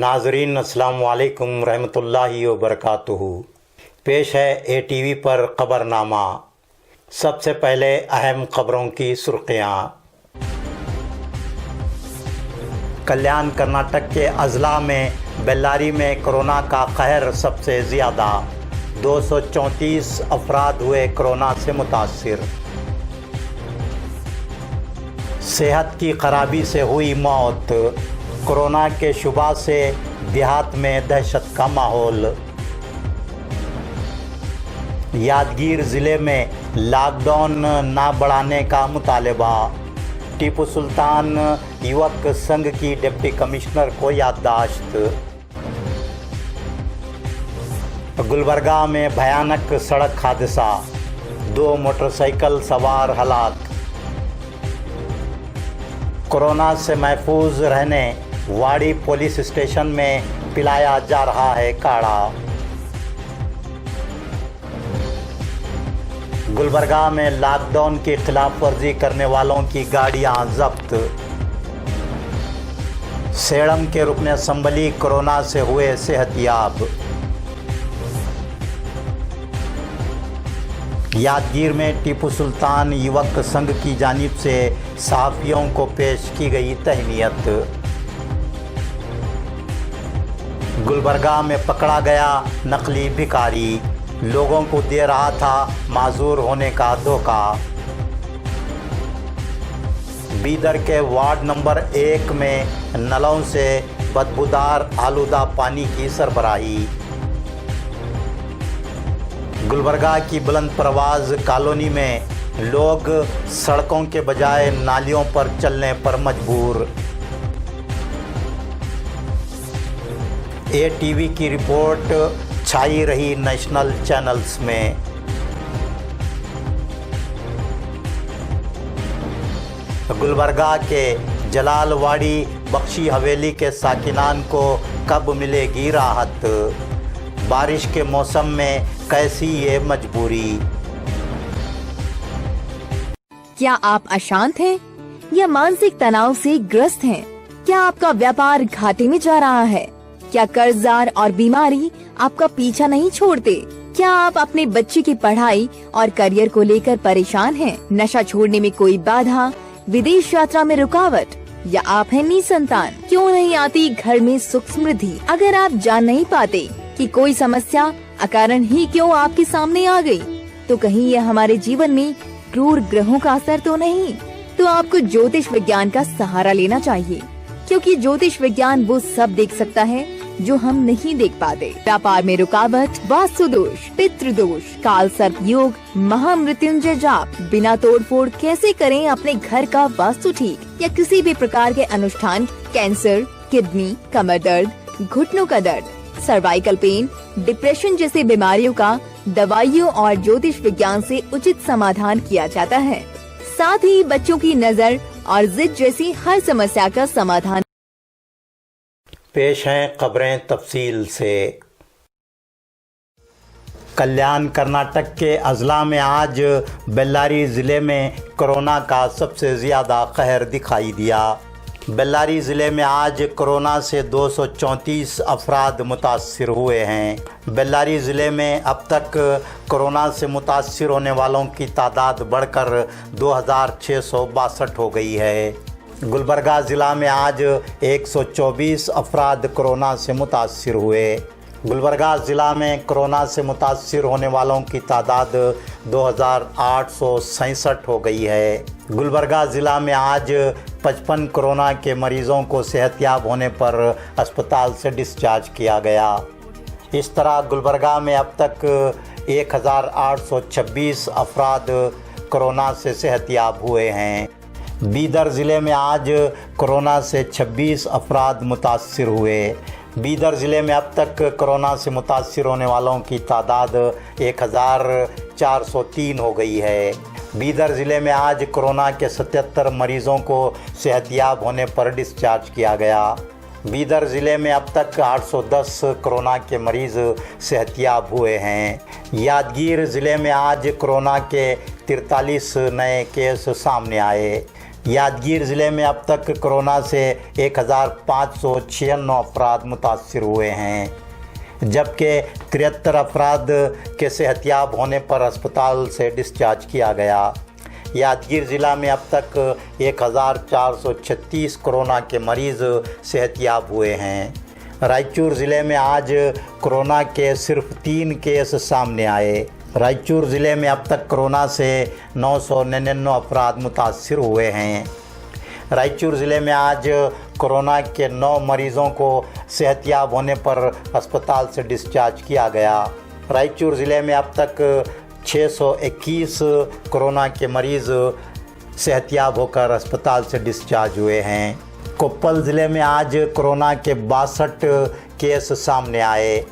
नाजरीन अस्सलाम वालेकुम रहमतुल्लाहि व बरकातुहू। पेश है ATV पर खबरनामा। सबसे पहले अहम खबरों की सुर्खियाँ। कल्याण कर्नाटक के अजला में बेल्लारी में कोरोना का कहर सबसे ज़्यादा, 234 अफराद हुए कोरोना से मुतासिर। सेहत की खराबी से हुई मौत, कोरोना के शुबा से देहात में दहशत का माहौल। यादगीर ज़िले में लॉकडाउन न बढ़ाने का मुतालबा, टीपू सुल्तान युवक संघ की डिप्टी कमिश्नर को याददाश्त। गुलबर्गा में भयानक सड़क हादसा, 2 मोटरसाइकिल सवार हलाक। कोरोना से महफूज रहने वाड़ी पुलिस स्टेशन में पिलाया जा रहा है काढ़ा। गुलबर्गा में लॉकडाउन की खिलाफ वर्जी करने वालों की गाड़ियां जब्त। सेड़म के रुकन असम्बली कोरोना से हुए सेहतियाब। यादगीर में टीपू सुल्तान युवक संघ की जानिब से सहाफ़ियों को पेश की गई तहनीयत। गुलबर्गा में पकड़ा गया नकली भिखारी, लोगों को दे रहा था माजूर होने का धोखा। बीदर के वार्ड नंबर 1 में नलों से बदबूदार आलूदा पानी की सरबराही। गुलबर्गा की बुलंद परवाज कॉलोनी में लोग सड़कों के बजाय नालियों पर चलने पर मजबूर। ATV की रिपोर्ट छाई रही नेशनल चैनल्स में। गुलबर्गा के जलालवाड़ी बख्शी हवेली के साकिनान को कब मिलेगी राहत, बारिश के मौसम में कैसी ये मजबूरी। क्या आप अशांत हैं या मानसिक तनाव से ग्रस्त हैं? क्या आपका व्यापार घाटे में जा रहा है? क्या कर्जदार और बीमारी आपका पीछा नहीं छोड़ते? क्या आप अपने बच्चे की पढ़ाई और करियर को लेकर परेशान हैं? नशा छोड़ने में कोई बाधा, विदेश यात्रा में रुकावट, या आप हैं निसंतान? क्यों नहीं आती घर में सुख समृद्धि? अगर आप जान नहीं पाते कि कोई समस्या अकारण ही क्यों आपके सामने आ गई, तो कहीं यह हमारे जीवन में क्रूर ग्रहों का असर तो नहीं? तो आपको ज्योतिष विज्ञान का सहारा लेना चाहिए, क्योंकि ज्योतिष विज्ञान वो सब देख सकता है जो हम नहीं देख पाते। व्यापार में रुकावट, वास्तु दोष, पितृ दोष, काल सर्प योग, महामृत्युंजय जाप, बिना तोड़फोड़ कैसे करें अपने घर का वास्तु ठीक, या किसी भी प्रकार के अनुष्ठान, कैंसर, किडनी, कमर दर्द, घुटनों का दर्द, सर्वाइकल पेन, डिप्रेशन जैसी बीमारियों का दवाइयों और ज्योतिष विज्ञान से उचित समाधान किया जाता है। साथ ही बच्चों की नजर और जिद जैसी हर समस्या का समाधान। पेश हैं खबरें तफसील से। कल्याण कर्नाटक के अजला में आज बेल्लारी ज़िले में कोरोना का सबसे ज़्यादा कहर दिखाई दिया। बेल्लारी ज़िले में आज कोरोना से 234 अफराद मुतासिर हुए हैं। बेल्लारी ज़िले में अब तक कोरोना से मुतासिर होने वालों की तादाद बढ़कर 2662 हो गई है। गुलबर्गा ज़िला में आज 124 अफराद कोरोना से मुतासिर हुए। गुलबर्गा ज़िला में कोरोना से मुतासिर होने वालों की तादाद 2867 हो गई है। गुलबर्गा ज़िला में आज 55 कोरोना के मरीज़ों को सेहतयाब होने पर अस्पताल से डिस्चार्ज किया गया। इस तरह गुलबर्गा में अब तक 1826 अफराद कोरोना से सेहतयाब हुए हैं। बीदर ज़िले में आज कोरोना से 26 अफराद मुतासिर हुए। बीदर ज़िले में अब तक कोरोना से मुतासिर होने वालों की तादाद 1403 हो गई है। बीदर ज़िले में आज कोरोना के 77 मरीज़ों को सेहतयाब होने पर डिस्चार्ज किया गया। बीदर ज़िले में अब तक 810 कोरोना के मरीज़ सेहतयाब हुए हैं। यादगीर ज़िले में आज कोरोना के 43 नए केस सामने आए। यादगीर ज़िले में अब तक कोरोना से 1596 अफराद मुतासर हुए हैं, जबकि 73 अफराद के सेहतियाब होने पर अस्पताल से डिस्चार्ज किया गया। यादगीर ज़िला में अब तक 1436 कोरोना के मरीज़ सेहतियाब हुए हैं। रायचूर ज़िले में आज कोरोना के सिर्फ 3 केस सामने आए। रायचूर ज़िले में अब तक कोरोना से 999 अफराद मुतासर हुए हैं। रायचूर ज़िले में आज कोरोना के 9 मरीज़ों को सेहतियाब होने पर अस्पताल से डिस्चार्ज किया गया। रायचूर ज़िले में अब तक 621 कोरोना के मरीज़ सेहतियाब होकर अस्पताल से डिस्चार्ज हुए हैं। कोप्पल ज़िले में आज कोरोना के 62 केस सामने आए।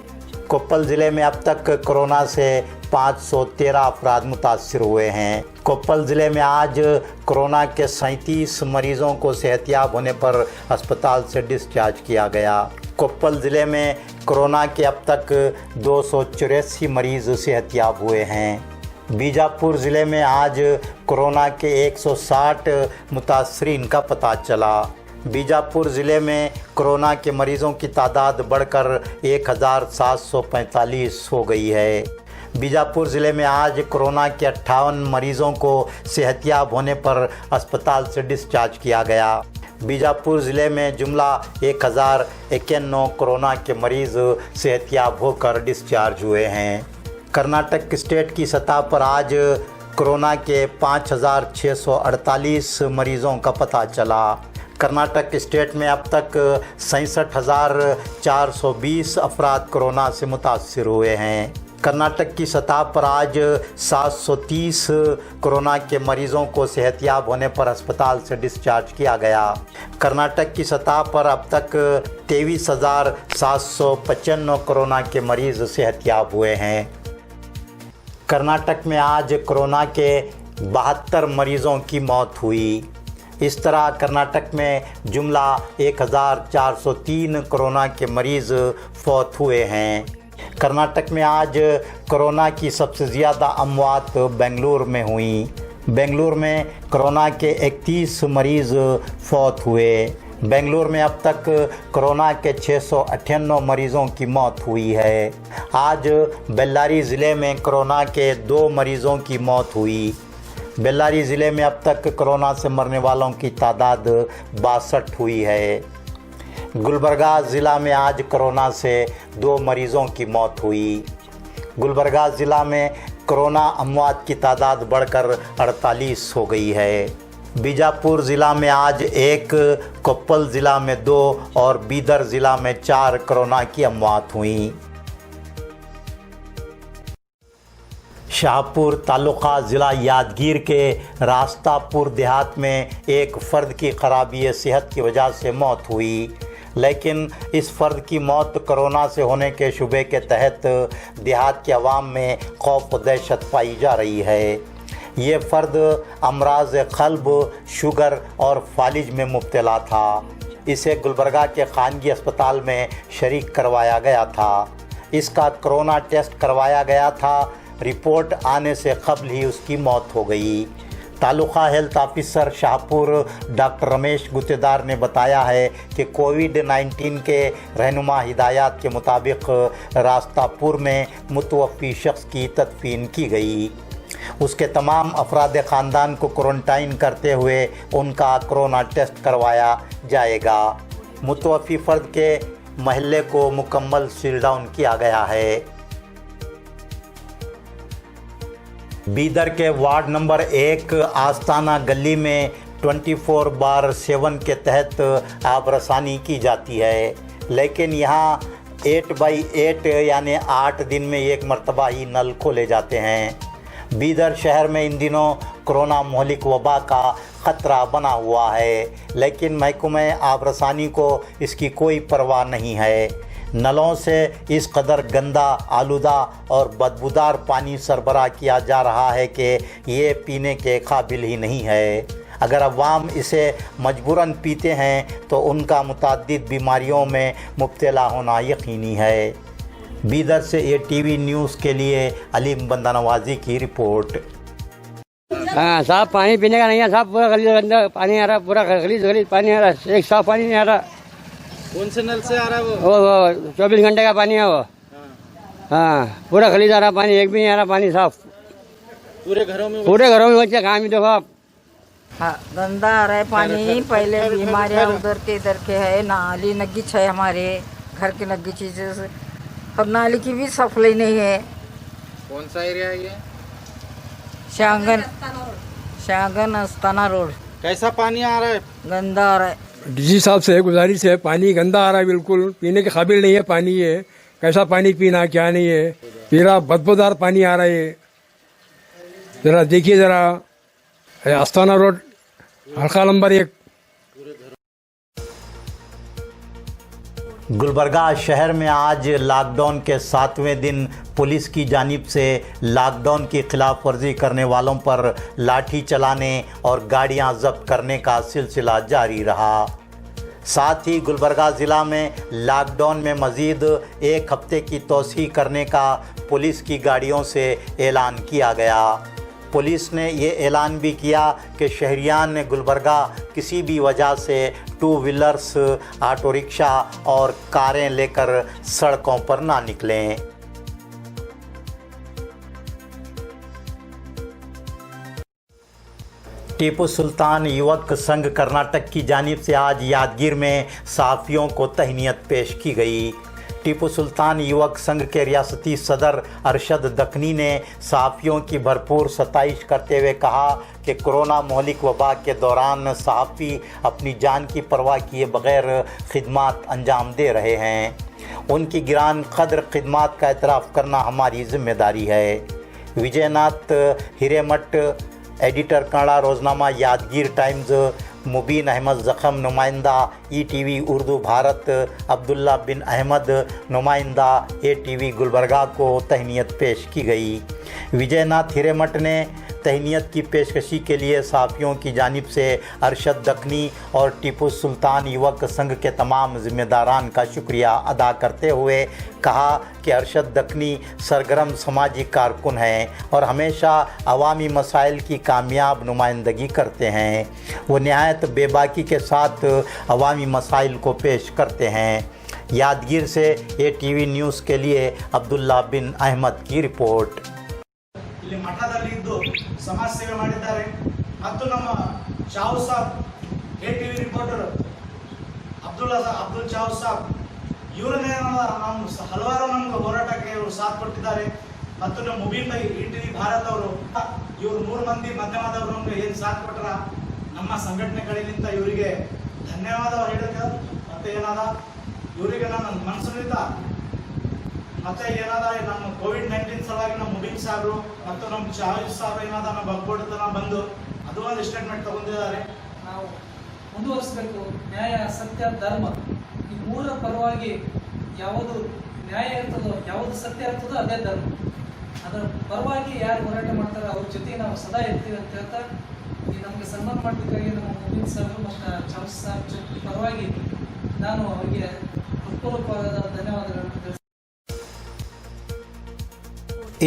कोप्पल ज़िले में अब तक कोरोना से 513 अफराद मुतासर हुए हैं। कोप्पल ज़िले में आज कोरोना के 37 मरीज़ों को सेहतियाब होने पर अस्पताल से डिस्चार्ज किया गया। कोप्पल ज़िले में कोरोना के अब तक 284 मरीज़ सेहतियाब हुए हैं। बीजापुर ज़िले में आज कोरोना के 160 मुतासरीन का पता चला। बीजापुर ज़िले में कोरोना के मरीज़ों की तादाद बढ़कर 1745 हो गई है। बीजापुर ज़िले में आज कोरोना के 58 मरीज़ों को सेहतियाब होने पर अस्पताल से डिस्चार्ज किया गया। बीजापुर ज़िले में जुमला 1091 कोरोना के मरीज़ सेहतियाब होकर डिस्चार्ज हुए हैं। कर्नाटक स्टेट की सतह पर आज कोरोना के 5648 मरीज़ों का पता चला। कर्नाटक स्टेट में अब तक 67,420 अफराद कोरोना से मुतासर हुए हैं। कर्नाटक की सतह पर आज 730 कोरोना के मरीज़ों को सेहतियाब होने पर अस्पताल से डिस्चार्ज किया गया। कर्नाटक की सतह पर अब तक 23,795 कोरोना के मरीज़ सेहतियाब हुए हैं। कर्नाटक में आज कोरोना के 72 मरीज़ों की मौत हुई। इस तरह कर्नाटक में जुमला 1403 कोरोना के मरीज़ फौत हुए हैं। कर्नाटक में आज कोरोना की सबसे ज़्यादा अमवात बेंगलुरु में हुई। बेंगलुरु में कोरोना के 31 मरीज़ फौत हुए। बेंगलुरु में अब तक कोरोना के 698 मरीज़ों की मौत हुई है। आज बेल्लारी ज़िले में कोरोना के 2 मरीज़ों की मौत हुई। बेल्लारी ज़िले में अब तक कोरोना से मरने वालों की तादाद 62 हुई है। गुलबर्गा ज़िला में आज कोरोना से 2 मरीज़ों की मौत हुई। गुलबर्गा ज़िला में कोरोना अमवात की तादाद बढ़कर 48 हो गई है। बीजापुर ज़िला में आज 1, कोप्पल ज़िला में 2 और बीदर ज़िला में 4 कोरोना की अमवात हुई। शाहपुर तालुका ज़िला यादगीर के रास्तापुर देहात में एक फ़र्द की खराबी सेहत की वजह से मौत हुई, लेकिन इस फ़र्द की मौत कोरोना से होने के शुबे के तहत देहात के अवाम में खौफ व दहशत पाई जा रही है। ये फ़र्द अमराज क़ल्ब, शुगर और फालिज में मुब्तला था। इसे गुलबर्गा के खानगी अस्पताल में शरीक करवाया गया था। इसका कोरोना टेस्ट करवाया गया था। रिपोर्ट आने से कबल ही उसकी मौत हो गई। Taluka health officer Shahpur doctor Ramesh Guttedar ने बताया है कि कोविड-19 के रहनुमा हिदायत के मुताबिक रास्तापुर में मुतवफ़ी शख्स की तदफीन की गई। उसके तमाम अफराद ख़ानदान को क्वारंटाइन करते हुए उनका कोरोना टेस्ट करवाया जाएगा। मुतवफ़ी फ़र्द के महल्ले को मुकम्मल सील डाउन किया गया है। बीदर के वार्ड नंबर 1 आस्ताना गली में 24/7 के तहत आबरसानी की जाती है, लेकिन यहाँ 8/8 यानी 8 दिन में एक मरतबा ही नल खोले जाते हैं। बीदर शहर में इन दिनों कोरोना मोहलिक वबा का ख़तरा बना हुआ है, लेकिन महकमे आबरसानी को इसकी कोई परवाह नहीं है। नलों से इस कदर गंदा, आलूदा और बदबूदार पानी सरबराह किया जा रहा है कि ये पीने के काबिल ही नहीं है। अगर अवाम इसे मजबूरन पीते हैं तो उनका मुतअद्दिद बीमारियों में मुब्तला होना यकीनी है। बीदर से ATV न्यूज़ के लिए अलीम बंदा नवाजी की रिपोर्ट। हाँ, साफ पानी पीने का नहीं है, साफ पूरा गली गंदा पानी आ रहा, पूरा गलीज गलीज पानी आ रहा, एक साफ पानी नहीं आ रहा। कौन से नल से आ रहा है वो 24 घंटे का पानी है वो। हाँ, पूरा गलीज आ रहा पानी, एक भी नहीं आ रहा पानी साफ। पूरे घरों में बच्चे कहाँ भी देखो आप। हाँ, गंदा आ रहा है पानी। पहले बीमारियाँ उधर के इधर के है, नाली नगीच है हमारे घर के नगी चीज़ों से, और नाली की भी सफाई नहीं है। कौन सा एरिया है ये? शांगन अस्ताना रोड। कैसा पानी आ रहा है? गंदा आ रहा है। डीजी साहब से गुजारिश है, पानी गंदा आ रहा है, बिल्कुल पीने के काबिल नहीं है पानी ये। कैसा पानी पीना क्या नहीं है, पूरा बदबूदार पानी आ रहा है। जरा देखिए जरा, आस्ताना रोड हल्का नंबर 1। गुलबर्गा शहर में आज लॉकडाउन के 7वें दिन पुलिस की जानिब से लॉकडाउन की खिलाफ वर्जी करने वालों पर लाठी चलाने और गाड़ियां जब्त करने का सिलसिला जारी रहा। साथ ही गुलबर्गा ज़िला में लॉकडाउन में मज़ीद 1 हफ्ते की तोसी करने का पुलिस की गाड़ियों से ऐलान किया गया। पुलिस ने ये ऐलान भी किया कि शहरियान गुलबर्गा किसी भी वजह से 2 व्हीलर्स, ऑटो रिक्शा और कारें लेकर सड़कों पर ना निकलें। टीपू सुल्तान युवक संघ कर्नाटक की जानिब से आज यादगीर में सहाफ़ियों को तहनीत पेश की गई। टीपू सुल्तान युवक संघ के रियासती सदर अरशद दखनी ने सहाफ़ियों की भरपूर सताइश करते हुए कहा कि कोरोना मोहलिक वबा के दौरान सहाफ़ी अपनी जान की परवाह किए बगैर खिदमात अंजाम दे रहे हैं। उनकी गिरान कदर खिदमात का एतराफ़ करना हमारी ज़िम्मेदारी है। विजयनाथ हिरेमठ, एडिटर कन्नड़ा रोज़नामा यादगीर टाइम्स, मुबीन अहमद ज़ख़म नुमाइंदा ETV उर्दू भारत, अब्दुल्ला बिन अहमद नुमाइंदा ATV गुलबर्गा को तहनीत पेश की गई। विजयनाथ हिरेमठ ने तहनीत की पेशकशी के लिए सहाफ़ियों की जानिब से अरशद दखनी और टीपू सुल्तान युवक संघ के तमाम ज़िम्मेदारान का शुक्रिया अदा करते हुए कहा कि अरशद दखनी सरगर्म समाजी कारकुन हैं और हमेशा अवामी मसाइल की कामयाब नुमाइंदगी करते हैं। वो नहायत बेबाकी के साथ अवामी मसाइल को पेश करते हैं। यादगीर से ATV न्यूज़ के लिए अब्दुल्ला बिन अहमद की रिपोर्ट। ಇಲ್ಲಿ ಮಠದಲ್ಲಿ ಇದ್ದು ಸಮಾಜ ಸೇವೆ ಮಾಡಿದ್ದಾರೆ ಮತ್ತು ನಮ್ಮ ಚಾವು ಸಾಬ್ ATV ರಿಪೋರ್ಟರ್ ಅಬ್ದುಲ್ ಚಾವು ಸಾಬ್ ಇವರನ್ನೇ ನಮ್ಮ ಹಲವಾರು ನಮಗೆ ಹೋರಾಟಕ್ಕೆ ಇವರು ಸಾಥ್ ಕೊಟ್ಟಿದ್ದಾರೆ ಮತ್ತು ನಮ್ಮ ಮುಬೀನ್ ಬೈ ETV ಭಾರತ್ ಅವರು ಇವರು 3 ಮಂದಿ ಮಾಧ್ಯಮದವರು ನಮಗೆ ಏನು ಸಾಥ್ ಕೊಟ್ಟರ ನಮ್ಮ ಸಂಘಟನೆ ಕಡೆಯಿಂದ ಇವರಿಗೆ ಧನ್ಯವಾದ ಹೇಳಕ್ಕೆ ಮತ್ತೆ ಏನಾದ ಇವರಿಗೆ ನನ್ನ ಮನಸ್ಸಿನಿಂದ ಮತ್ತೆ ಏನಾದ ನಮ್ಮ ಕೋವಿಡ್-19 ಸಲುವಾಗಿ ನಮ್ಮ ಮುಬೀನ್ ಸಾಹೇಬರು ಮತ್ತು ನಮ್ಮ ಚಾವಿಸ್ ಸಾಹೇಬರು ಏನಾದ ನಮ್ಮ ಬಗ್ಬೋಡತನ ಬಂದು ಅದು ಒಂದು ಸ್ಟೇಟ್ಮೆಂಟ್ ತಗೊಂಡಿದ್ದಾರೆ। ನಾವು ಮುಂದುವರಿಸಬೇಕು, ನ್ಯಾಯ, ಸತ್ಯ, ಧರ್ಮ ಈ ಮೂರ ಪರವಾಗಿ ಯಾವುದು ನ್ಯಾಯ ಇರ್ತದೋ, ಯಾವುದು ಸತ್ಯ ಇರ್ತದೋ ಅದೇ ಧರ್ಮ। ಅದರ ಪರವಾಗಿ ಯಾರು ಹೋರಾಟ ಮಾಡ್ತಾರೋ ಅವ್ರ ಜೊತೆಗೆ ನಾವು ಸದಾ ಇರ್ತೀವಿ ಅಂತ ಹೇಳ್ತಾ ಈ ನಮಗೆ ಸನ್ಮಾನ ಮಾಡಬೇಕಾಗಿ ನಮ್ಮ ಮುಬೀನ್ ಸಾಹೇಬರು ಮತ್ತು ಚಾವಿಸ್ ಸಾಹೇಬ್ ಪರವಾಗಿ ನಾನು ಅವರಿಗೆ ಹೃತ್ಪೂರ್ವಕವಾದ ಧನ್ಯವಾದಗಳನ್ನು ತಿಳಿಸ್ತೇನೆ।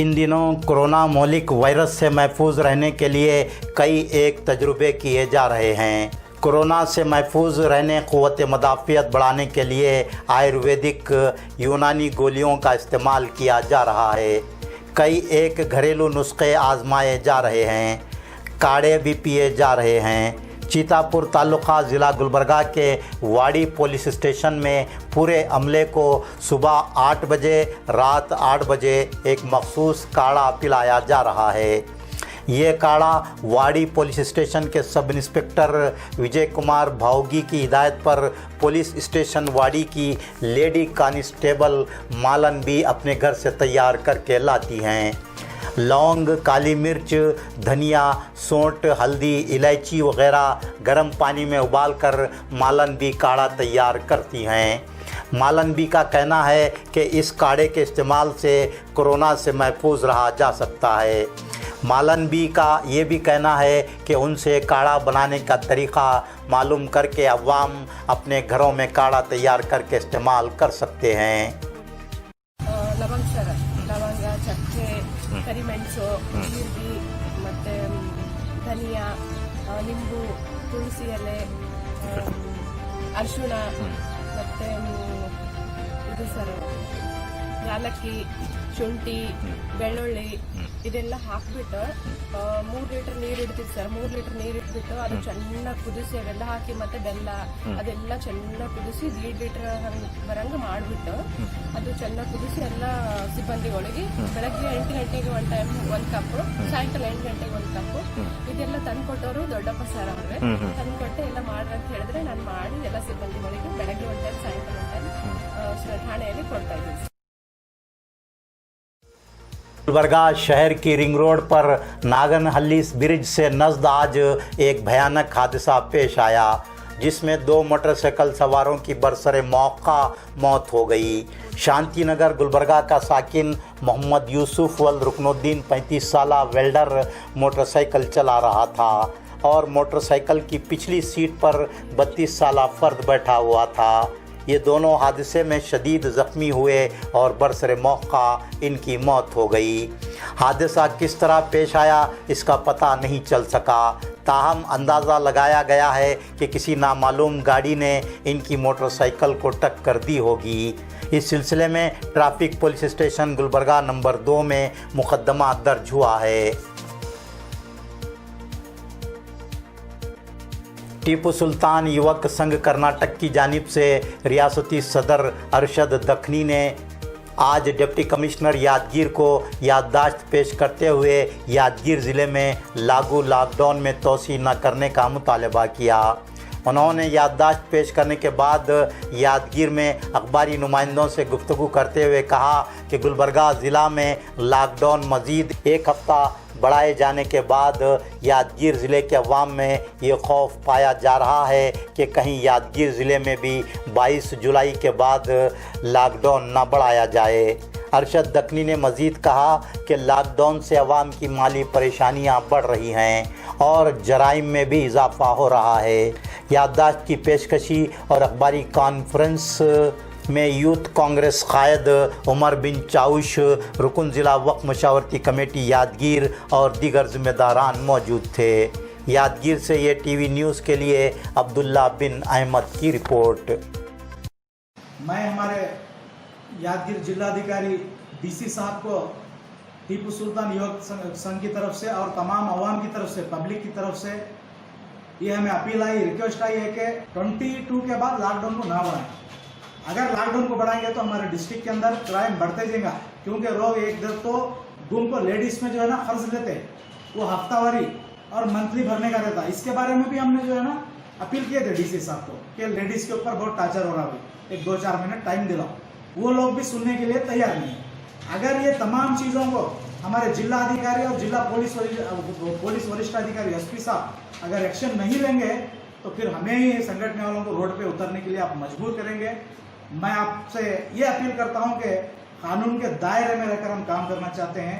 इन दिनों कोरोना मोहलिक वायरस से महफूज रहने के लिए कई एक तजुर्बे किए जा रहे हैं। कोरोना से महफूज रहने क़ुव्वत मदाफ़ियत बढ़ाने के लिए आयुर्वेदिक यूनानी गोलियों का इस्तेमाल किया जा रहा है। कई एक घरेलू नुस्खे आजमाए जा रहे हैं, काढ़े भी पिए जा रहे हैं। चीतापुर तालुका ज़िला गुलबर्गा के वाड़ी पुलिस स्टेशन में पूरे अमले को सुबह 8 बजे, रात 8 बजे एक मखसूस काढ़ा पिलाया जा रहा है। ये काढ़ा वाड़ी पुलिस स्टेशन के सब इंस्पेक्टर विजय कुमार भावगी की हिदायत पर पुलिस स्टेशन वाड़ी की लेडी कांस्टेबल मालन भी अपने घर से तैयार करके लाती हैं। लौंग, काली मिर्च, धनिया, सौंठ, हल्दी, इलायची वगैरह गर्म पानी में उबालकर मालन भी काढ़ा तैयार करती हैं। मालन बी का कहना है कि इस काढ़े के इस्तेमाल से कोरोना से महफूज रहा जा सकता है। मालन बी का ये भी कहना है कि उनसे काढ़ा बनाने का तरीक़ा मालूम करके अवाम अपने घरों में काढ़ा तैयार करके इस्तेमाल कर सकते हैं। ಲವಂಗ, ಚಕ್ಕೆ, ಕರಿಮೆಣಸು, ಜೀರಿಗೆ ಮತ್ತು ಧನಿಯಾ ನಿಂಬು ತುಳಸಿ ಎಲೆ ಅರಿಶಿಣ ಮತ್ತೆ ಇದು ಸರ್ ಯಾಲಕ್ಕಿ ಶುಂಠಿ ಬೆಳ್ಳುಳ್ಳಿ ಇದೆಲ್ಲ ಹಾಕ್ಬಿಟ್ಟು 3 ಲೀಟರ್ ನೀರು ಇಡ್ತೀವಿ ಸರ್. 3 ಲೀಟರ್ ನೀರು ಇಟ್ಬಿಟ್ಟು ಅದು ಚೆನ್ನಾಗಿ ಕುದಿಸಿ ಅವೆಲ್ಲ ಹಾಕಿ ಮತ್ತೆ ಬೆಲ್ಲ ಅದೆಲ್ಲ ಚೆನ್ನಾಗಿ ಕುದಿಸಿ 1.5 ಲೀಟರ್ ಬರಂಗ ಮಾಡಿಬಿಟ್ಟು ಅದು ಚೆನ್ನಾಗಿ ಕುದಿಸಿ ಎಲ್ಲ ಸಿಬ್ಬಂದಿಗಳಿಗೆ ಬೆಳಗ್ಗೆ 8 ಗಂಟೆಗೆ ಒಂದು ಟೈಮ್ 1 ಕಪ್, ಸಾಯಂಕಾಲ 8 ಗಂಟೆಗೆ 1 ಕಪ್ ಇದೆಲ್ಲ ತಂದ್ಕೊಟ್ಟವರು ದೊಡ್ಡಪ್ಪ ಸರ್ ಅವ್ರೆ. ತಂದ್ಕೊಟ್ಟೆ ಎಲ್ಲ ಮಾಡ್ರಿ ಅಂತ ಹೇಳಿದ್ರೆ ನಾನು ಮಾಡಿ ಎಲ್ಲ ಸಿಬ್ಬಂದಿಗಳಿಗೆ ಬೆಳಗ್ಗೆ 1 ಟೈಮ್ ಸಾಯಂಕಾಲ 1 ಟೈಮ್ ಠಾಣೆಯಲ್ಲಿ ಕೊಡ್ತಾ ಇದ್ದೀನಿ. गुलबर्गा शहर की रिंग रोड पर नागनहल्ली ब्रिज से नज़द आज एक भयानक हादसा पेश आया, जिसमें 2 मोटरसाइकिल सवारों की बरसरे मौका मौत हो गई। शांति नगर गुलबर्गा का साकिन मोहम्मद यूसुफ वल रुकनुद्दीन 35 साल वेल्डर मोटरसाइकिल चला रहा था और मोटरसाइकिल की पिछली सीट पर 32 साल फर्द बैठा हुआ था। ये दोनों हादसे में शदीद ज़ख्मी हुए और बरसरे मौका इनकी मौत हो गई। हादसा किस तरह पेश आया इसका पता नहीं चल सका, ताहम अंदाज़ा लगाया गया है कि किसी नामालूम गाड़ी ने इनकी मोटरसाइकिल को टक्कर दी होगी। इस सिलसिले में traffic police station Gulbarga number 2 में मुकदमा दर्ज हुआ है। टीपू सुल्तान युवक संघ कर्नाटक की जानिब से रियासती सदर अरशद दखनी ने आज डिप्टी कमिश्नर यादगीर को याददाश्त पेश करते हुए यादगीर ज़िले में लागू लॉकडाउन में तोसी न करने का मुतालबा किया। उन्होंने याददाश्त पेश करने के बाद यादगीर में अखबारी नुमाइंदों से गुफ्तगू करते हुए कहा कि गुलबर्गा ज़िला में लॉकडाउन मज़ीद 1 हफ़्ता बढ़ाए जाने के बाद यादगीर ज़िले के अवाम में ये खौफ पाया जा रहा है कि कहीं यादगीर ज़िले में भी 22 जुलाई के बाद लॉकडाउन न बढ़ाया जाए। अरशद दखनी ने मज़ीद कहा कि लॉकडाउन से अवाम की माली परेशानियां बढ़ रही हैं और जराइम में भी इजाफ़ा हो रहा है। याददाश्त की पेशकशी और अखबारी कॉन्फ्रेंस में यूथ कांग्रेस कायद उमर बिन चाउश, रुकन ज़िला वक्फ मशावरती कमेटी यादगीर और दीगर ज़िम्मेदारान मौजूद थे। यादगीर से ये टीवी न्यूज़ के लिए अब्दुल्ला बिन अहमद की रिपोर्ट। मैं हमारे यादगीर जिलाधिकारी डीसी साहब को टीपू सुल्तान युवक संघ की तरफ से और तमाम अवाम की तरफ से, पब्लिक की तरफ से ये हमें अपील आई, रिक्वेस्ट आई है कि 22 के बाद लॉकडाउन को ना बढ़ाएं। अगर लॉकडाउन को बढ़ाएंगे तो हमारे डिस्ट्रिक्ट के अंदर क्राइम बढ़ते जाएगा, क्योंकि लोग एक दर तो गुम को लेडीज में जो है ना खर्च लेते, वो हफ्तावारी और मंथली भरने का रहता। इसके बारे में भी हमने जो है ना अपील किए थे डीसी साहब को कि लेडीज के ऊपर बहुत टार्चर हो रहा है, एक 2-4 मिनट टाइम दिलाओ। वो लोग भी सुनने के लिए तैयार नहीं है। अगर ये तमाम चीज़ों को हमारे जिला अधिकारी और जिला पुलिस वरिष्ठ अधिकारी एसपी साहब अगर एक्शन नहीं लेंगे तो फिर हमें ही संगठन वालों को रोड पे उतरने के लिए आप मजबूर करेंगे। मैं आपसे ये अपील करता हूं कि कानून के दायरे में रहकर हम काम करना चाहते हैं,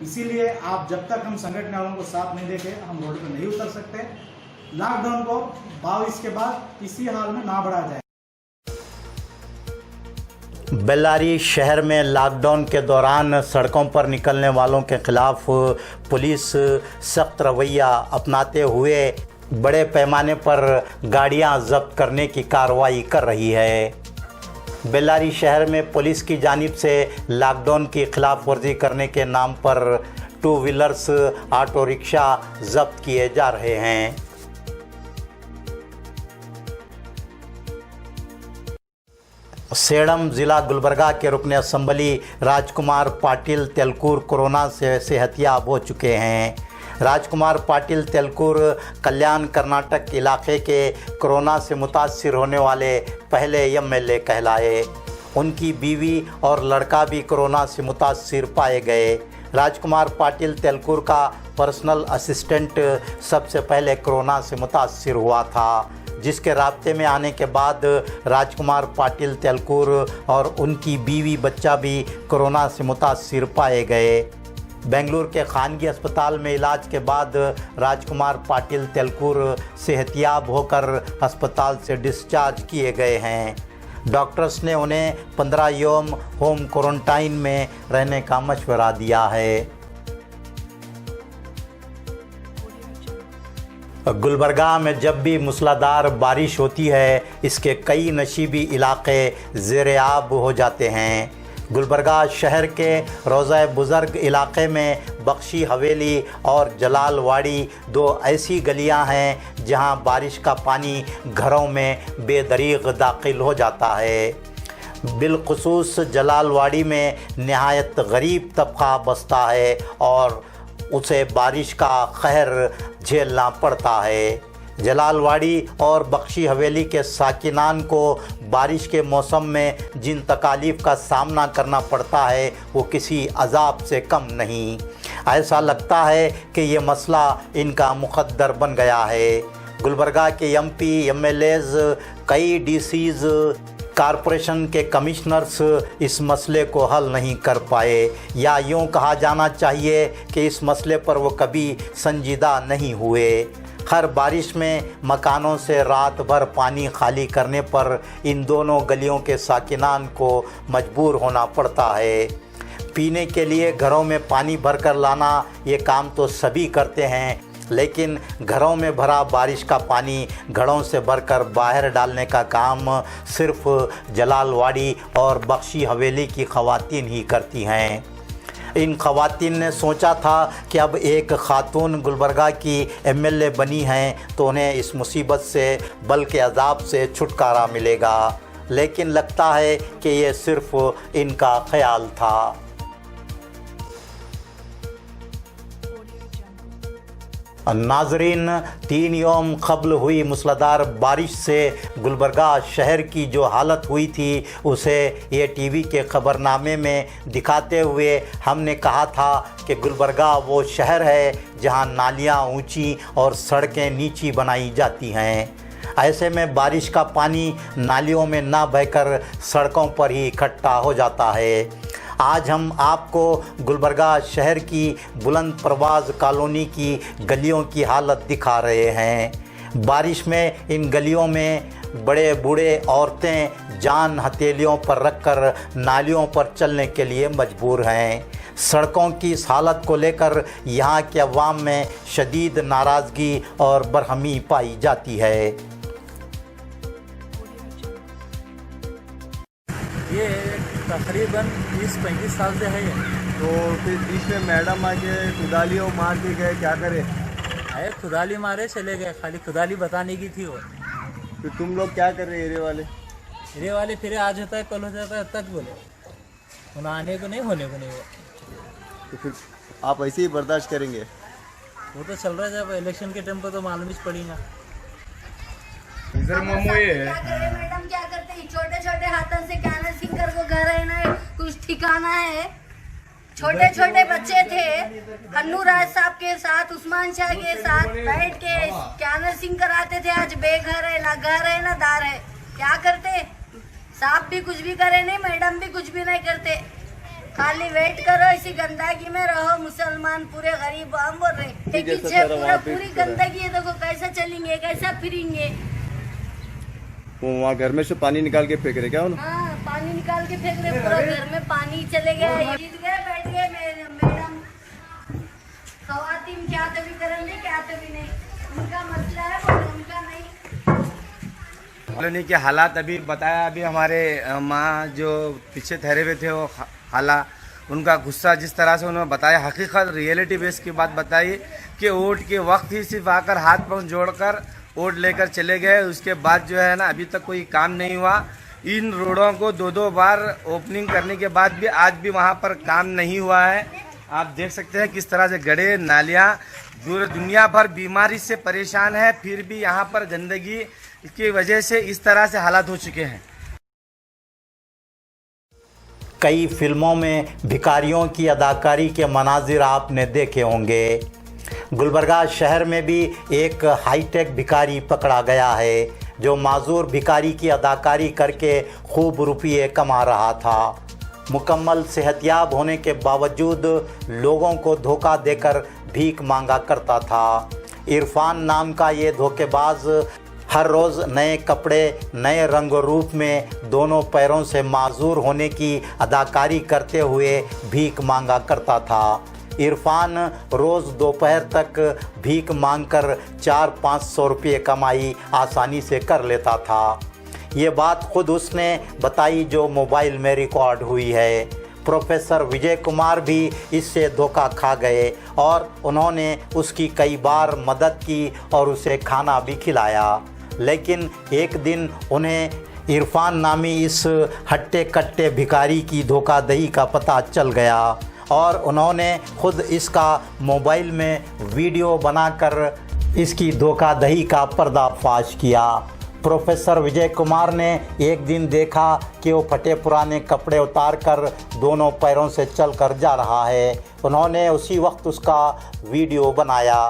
इसीलिए आप जब तक हम संगठन वालों को साथ नहीं देंगे हम रोड पे नहीं उतर सकते। लॉकडाउन को 22 के बाद किसी हाल में ना बढ़ाया जाए। बेल्लारी शहर में लॉकडाउन के दौरान सड़कों पर निकलने वालों के खिलाफ पुलिस सख्त रवैया अपनाते हुए बड़े पैमाने पर गाड़ियां जब्त करने की कार्रवाई कर रही है। बेल्लारी शहर में पुलिस की जानिब से लॉकडाउन की खिलाफ वर्जी करने के नाम पर 2 व्हीलर्स, ऑटो रिक्शा जब्त किए जा रहे हैं। सेडम ज़िला गुलबर्गा के रुकन असम्बली राजकुमार पाटिल तेलकुर कोरोना से सेहतियाब हो चुके हैं। राजकुमार पाटिल तेलकुर कल्याण कर्नाटक इलाके के कोरोना से मुतासिर होने वाले पहले एमएलए कहलाए। उनकी बीवी और लड़का भी कोरोना से मुतासिर पाए गए। राजकुमार पाटिल तेलकुर का पर्सनल असिस्टेंट सबसे पहले कोरोना से मुतासिर हुआ था, जिसके राब्ते में आने के बाद राजकुमार पाटिल तेलकुर और उनकी बीवी बच्चा भी कोरोना से मुतासिर पाए गए। बेंगलुरु के खानगी अस्पताल में इलाज के बाद राजकुमार पाटिल तेलकुर सेहतियाब होकर अस्पताल से डिस्चार्ज किए गए हैं। डॉक्टर्स ने उन्हें 15 यौम होम क्वारंटाइन में रहने का मशवरा दिया है। गुलबर्गा में जब भी मूसलाधार बारिश होती है, इसके कई नशीबी इलाके ज़ेर-ए-आब हो जाते हैं। गुलबर्गा शहर के रोज़ा बुज़ुर्ग इलाके में बख्शी हवेली और जलालवाड़ी दो ऐसी गलियां हैं जहां बारिश का पानी घरों में बेदरीग दाखिल हो जाता है। बिलखुसूस जलालवाड़ी में नहायत गरीब तबका बसता है और उसे बारिश का कहर झेलना पड़ता है। जलालवाड़ी और बख्शी हवेली के साकिनान को बारिश के मौसम में जिन तकालीफ का सामना करना पड़ता है वो किसी अजाब से कम नहीं। ऐसा लगता है कि ये मसला इनका मुक़द्दर बन गया है। गुलबर्गा के एमपी एमएलएज, कई डीसीज, कारपोरेशन के कमिश्नर्स इस मसले को हल नहीं कर पाए, या यूँ कहा जाना चाहिए कि इस मसले पर वो कभी संजीदा नहीं हुए। हर बारिश में मकानों से रात भर पानी खाली करने पर इन दोनों गलियों के साकिनान को मजबूर होना पड़ता है। पीने के लिए घरों में पानी भर कर लाना ये काम तो सभी करते हैं, लेकिन घरों में भरा बारिश का पानी घड़ों से भरकर बाहर डालने का काम सिर्फ जलालवाड़ी और बख्शी हवेली की ख़वातीन ही करती हैं। इन ख़वातीन ने सोचा था कि अब एक ख़ातून गुलबर्गा की एमएलए बनी हैं तो उन्हें इस मुसीबत से बल्कि अजाब से छुटकारा मिलेगा, लेकिन लगता है कि ये सिर्फ इनका ख्याल था। नाजरीन, 3 यौम क़ब्ल हुई मूसलाधार बारिश से गुलबर्गा शहर की जो हालत हुई थी उसे ये टीवी के ख़बरनामे में दिखाते हुए हमने कहा था कि गुलबर्गा वो शहर है जहां नालियां ऊंची और सड़कें नीची बनाई जाती हैं। ऐसे में बारिश का पानी नालियों में ना बहकर सड़कों पर ही इकट्ठा हो जाता है। आज हम आपको गुलबर्गा शहर की बुलंद परवाज़ कॉलोनी की गलियों की हालत दिखा रहे हैं। बारिश में इन गलियों में बड़े बूढ़े औरतें जान हथेलियों पर रखकर नालियों पर चलने के लिए मजबूर हैं। सड़कों की इस हालत को लेकर यहाँ के अवाम में शदीद नाराज़गी और बरहमी पाई जाती है। ये तकरीबन 30-35 साल से है ये। तो फिर बीच में मैडम आके खुदाली और मार के गए, क्या करे? अरे खुदाली मारे चले गए, खाली खुदाली बताने की थी वो। फिर तुम लोग क्या कर रहे एरिया वाले? एरिया वाले फिर आज होता है कल हो जाता है तक बोले, उन्हें आने को नहीं होने को नहीं वो। तो फिर आप ऐसे ही बर्दाश्त करेंगे? वो तो चल रहा है, जब इलेक्शन के टाइम पर तो मालूम ही पड़ेगा। इधर मामू ये है। मैडम क्या करते हैं, छोटे छोटे हाथों से कैनर सिंगर को घर रहना है, कुछ ठिकाना है। छोटे छोटे बच्चे थे, हन्नू राज साहब के साथ, उस्मान शाह के साथ बैठ के कैनर सिंग कराते थे। आज बेघर है, ना घर है ना दार है, क्या करते? साहब भी कुछ भी करे नहीं, मैडम भी कुछ भी नहीं करते, खाली वेट करो, इसी गंदगी में रहो। मुसलमान पूरे गरीब हम बोल रहे हैं, पूरी गंदगी है, देखो कैसा चलेंगे, कैसा फिरेंगे। वो वहाँ घर में से पानी निकाल के फेंक रहे क्या उन्होंने? हाँ, पानी निकाल के फेंक रहे, पूरा घर में पानी चले गया। जीत गए, बैठ गए मैडम। खवातीन क्या तो भी करेंगे, क्या तो भी नहीं, उनका मसला है, उनका नहीं। कॉलोनी के हालात अभी बताया, अभी हमारे माँ जो पीछे ठहरे हुए थे वो हाला, उनका गुस्सा जिस तरह से उन्होंने बताया, हकीकत रियलिटी बेस की बात बताई कि वोट के वक्त ही सिर्फ आकर हाथ पांव जोड़कर वोट लेकर चले गए। उसके बाद जो है ना अभी तक कोई काम नहीं हुआ। इन रोडों को 2-2 बार ओपनिंग करने के बाद भी आज भी वहाँ पर काम नहीं हुआ है। आप देख सकते हैं किस तरह से गड्ढे नालियाँ, दुनिया भर बीमारी से परेशान है, फिर भी यहाँ पर गंदगी की वजह से इस तरह से हालात हो चुके हैं। कई फिल्मों में भिखारियों की अदाकारी के मनाजिर आपने देखे होंगे। गुलबर्गा शहर में भी एक हाईटेक भिखारी पकड़ा गया है जो माजूर भिखारी की अदाकारी करके खूब रुपये कमा रहा था। मुकम्मल सेहतयाब होने के बावजूद लोगों को धोखा देकर भीख मांगा करता था। इरफान नाम का ये धोखेबाज हर रोज़ नए कपड़े, नए रंग रूप में दोनों पैरों से माजूर होने की अदाकारी करते हुए भीख मांगा करता था। इरफान रोज़ दोपहर तक भीख मांगकर 400-500 रुपये कमाई आसानी से कर लेता था। ये बात खुद उसने बताई जो मोबाइल में रिकॉर्ड हुई है। प्रोफेसर विजय कुमार भी इससे धोखा खा गए और उन्होंने उसकी कई बार मदद की और उसे खाना भी खिलाया। लेकिन एक दिन उन्हें इरफान नामी इस हट्टे कट्टे भिखारी की धोखाधड़ी का पता चल गया और उन्होंने खुद इसका मोबाइल में वीडियो बनाकर इसकी धोखाधड़ी का पर्दाफाश किया। प्रोफेसर विजय कुमार ने एक दिन देखा कि वो फटे पुराने कपड़े उतार कर दोनों पैरों से चलकर जा रहा है। उन्होंने उसी वक्त उसका वीडियो बनाया।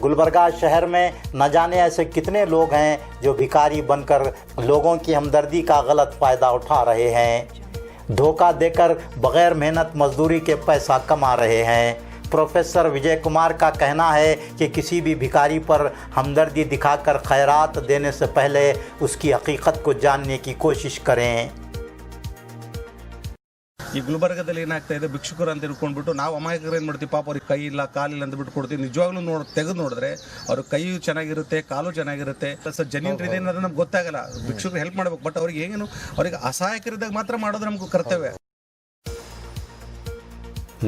गुलबर्गा शहर में न जाने ऐसे कितने लोग हैं जो भिखारी बनकर लोगों की हमदर्दी का गलत फ़ायदा उठा रहे हैं, धोखा देकर बग़ैर मेहनत मजदूरी के पैसा कमा रहे हैं। प्रोफेसर विजय कुमार का कहना है कि किसी भी भिखारी पर हमदर्दी दिखाकर खैरात देने से पहले उसकी हकीकत को जानने की कोशिश करें। ಈ ಗುಲ್ಬರ್ಗದಲ್ಲಿ ಏನಾಗ್ತಾ ಇದೆ, ಭಿಕ್ಷುಕರು ಅಂತ ತಿಳ್ಕೊಂಡ್ಬಿಟ್ಟು ನಾವು ಅಮಾಯಕರು ಏನು ಮಾಡ್ತೀವಿ, ಪಾಪ ಅವ್ರಿಗೆ ಕೈ ಇಲ್ಲ ಕಾಲಿಲ್ಲ ಅಂತ ಬಿಟ್ಟು ಕೊಡ್ತೀವಿ. ನಿಜವಾಗ್ಲೂ ತೆಗೆದು ನೋಡಿದ್ರೆ ಅವ್ರ ಕೈಯು ಚೆನ್ನಾಗಿರುತ್ತೆ, ಕಾಲು ಚೆನ್ನಾಗಿರುತ್ತೆ, ಸರ್ ಜೆನ್ಯೂನ್ ರೀತಿ ಏನಾದ್ರೆ ನಮ್ಗೆ ಗೊತ್ತಾಗಲ್ಲ. ಭಿಕ್ಷುಕರು ಹೆಲ್ಪ್ ಮಾಡಬೇಕು, ಬಟ್ ಅವ್ರಿಗೆ ಏನು ಅವ್ರಿಗೆ ಅಸಹಾಯಕರಿದ್ದಾಗ ಮಾತ್ರ ಮಾಡೋದು ನಮ್ಗೆ ಕರ್ತವ್ಯ।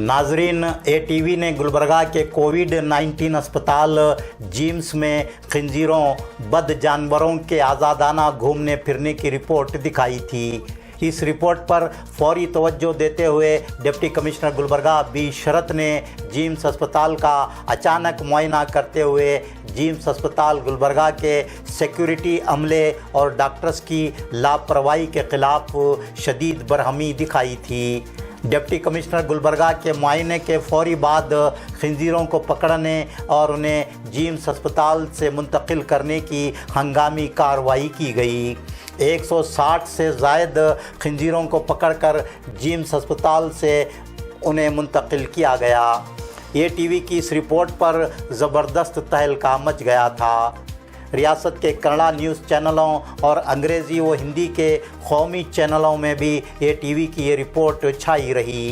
नाजरीन, ATV ने गुलबर्गा के कोविड-19 अस्पताल जिम्स में खंजीरों बद जानवरों के आज़ादाना घूमने फिरने की रिपोर्ट दिखाई थी। इस रिपोर्ट पर फौरी तवज्जो देते हुए डिप्टी कमिश्नर गुलबर्गा बी शरत ने जिम्स अस्पताल का अचानक मुआयना करते हुए जिम्स अस्पताल गुलबर्गा के सिक्योरिटी अमले और डॉक्टर्स की लापरवाही के ख़िलाफ़ शदीद बरहमी दिखाई थी। डिप्टी कमिश्नर गुलबर्गा के मुआयने के फ़ौरी बाद खंजीरों को पकड़ने और उन्हें जिम्स अस्पताल से मुंतकिल करने की हंगामी कार्रवाई की गई। 160 से ज़ायद खंजीरों को पकड़कर जिम्स अस्पताल से उन्हें मुंतकिल किया गया। ATV की इस रिपोर्ट पर ज़बरदस्त तहलका मच गया था। रियासत के कन्नड़ा न्यूज़ चैनलों और अंग्रेज़ी व हिंदी के कौमी चैनलों में भी ATV की ये रिपोर्ट छाई रही।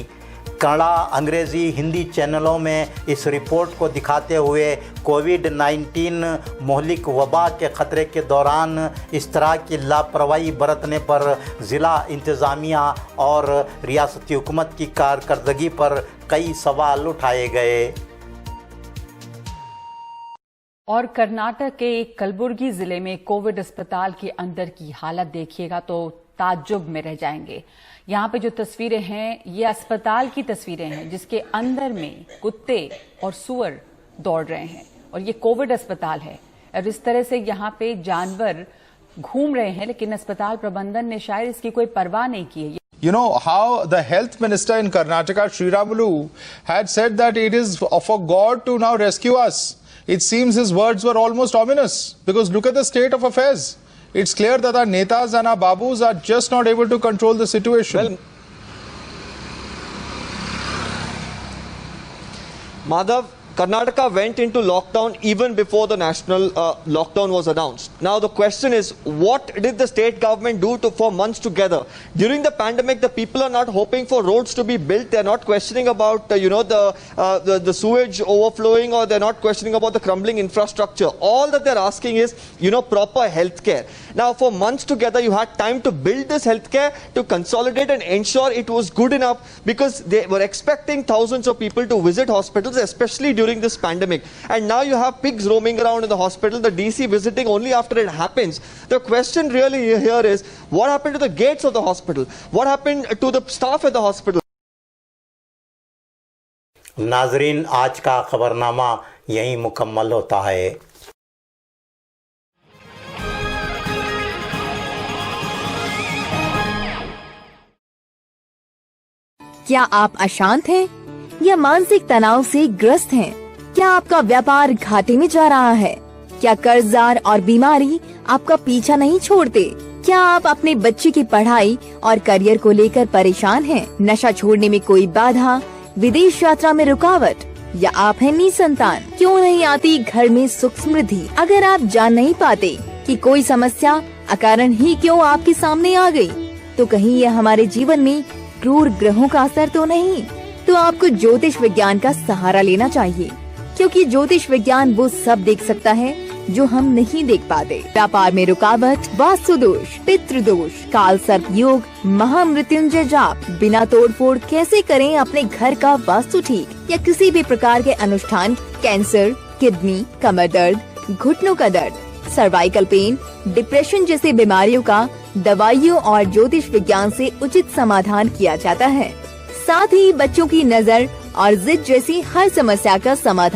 कन्नड़ा, अंग्रेज़ी, हिंदी चैनलों में इस रिपोर्ट को दिखाते हुए कोविड-19 मोहलिक वबा के ख़तरे के दौरान इस तरह की लापरवाही बरतने पर ज़िला इंतज़ामिया और रियासती हुकूमत की कारकर्दगी पर कई सवाल उठाए गए। और कर्नाटक के कलबुर्गी जिले में कोविड अस्पताल के अंदर की हालत देखिएगा तो ताज्जुब में रह जाएंगे। यहाँ पे जो तस्वीरें हैं ये अस्पताल की तस्वीरें हैं जिसके अंदर में कुत्ते और सुअर दौड़ रहे हैं और ये कोविड अस्पताल है और इस तरह से यहाँ पे जानवर घूम रहे हैं, लेकिन अस्पताल प्रबंधन ने शायद इसकी कोई परवाह नहीं की है। You know how the health minister in Karnataka, Sriramulu, had said that it is for God to now rescue us. It seems his words were almost ominous because look at the state of affairs. It's clear that our netas and our babus are just not able to control the situation. Well, Madhav, Karnataka went into lockdown even before the national lockdown was announced. Now the question is, what did the state government do for months together? During the pandemic, the people are not hoping for roads to be built. They are not questioning about the sewage overflowing, or they are not questioning about the crumbling infrastructure. All that they are asking is proper health care. Now for months together, you had time to build this health care, to consolidate and ensure it was good enough, because they were expecting thousands of people to visit hospitals, especially during this pandemic. And now you have pigs roaming around in the hospital, the DC visiting only after it happens. The question really here is, what happened to the gates of the hospital? What happened to the staff at the hospital? नाजरीन, आज का खबरनामा यहीं मुकम्मल होता है। क्या आप अशांत हैं या मानसिक तनाव से ग्रस्त हैं? क्या आपका व्यापार घाटे में जा रहा है? क्या कर्जदार और बीमारी आपका पीछा नहीं छोड़ते? क्या आप अपने बच्चे की पढ़ाई और करियर को लेकर परेशान हैं? नशा छोड़ने में कोई बाधा, विदेश यात्रा में रुकावट, या आप हैं निसंतान? क्यों नहीं आती घर में सुख समृद्धि? अगर आप जान नहीं पाते कि कोई समस्या अकारण ही क्यों आपके सामने आ गई, तो कहीं यह हमारे जीवन में क्रूर ग्रहों का असर तो नहीं? तो आपको ज्योतिष विज्ञान का सहारा लेना चाहिए, क्योंकि ज्योतिष विज्ञान वो सब देख सकता है जो हम नहीं देख पाते। व्यापार में रुकावट, वास्तु दोष, पितृ दोष, काल सर्प योग, महामृत्युंजय जाप, बिना तोड़फोड़ कैसे करें अपने घर का वास्तु ठीक, या किसी भी प्रकार के अनुष्ठान, कैंसर, किडनी, कमर दर्द, घुटनों का दर्द, सर्वाइकल पेन, डिप्रेशन जैसी बीमारियों का दवाइयों और ज्योतिष विज्ञान से उचित समाधान किया जाता है। साथ ही बच्चों की नजर और जिद जैसी हर समस्या का समाधान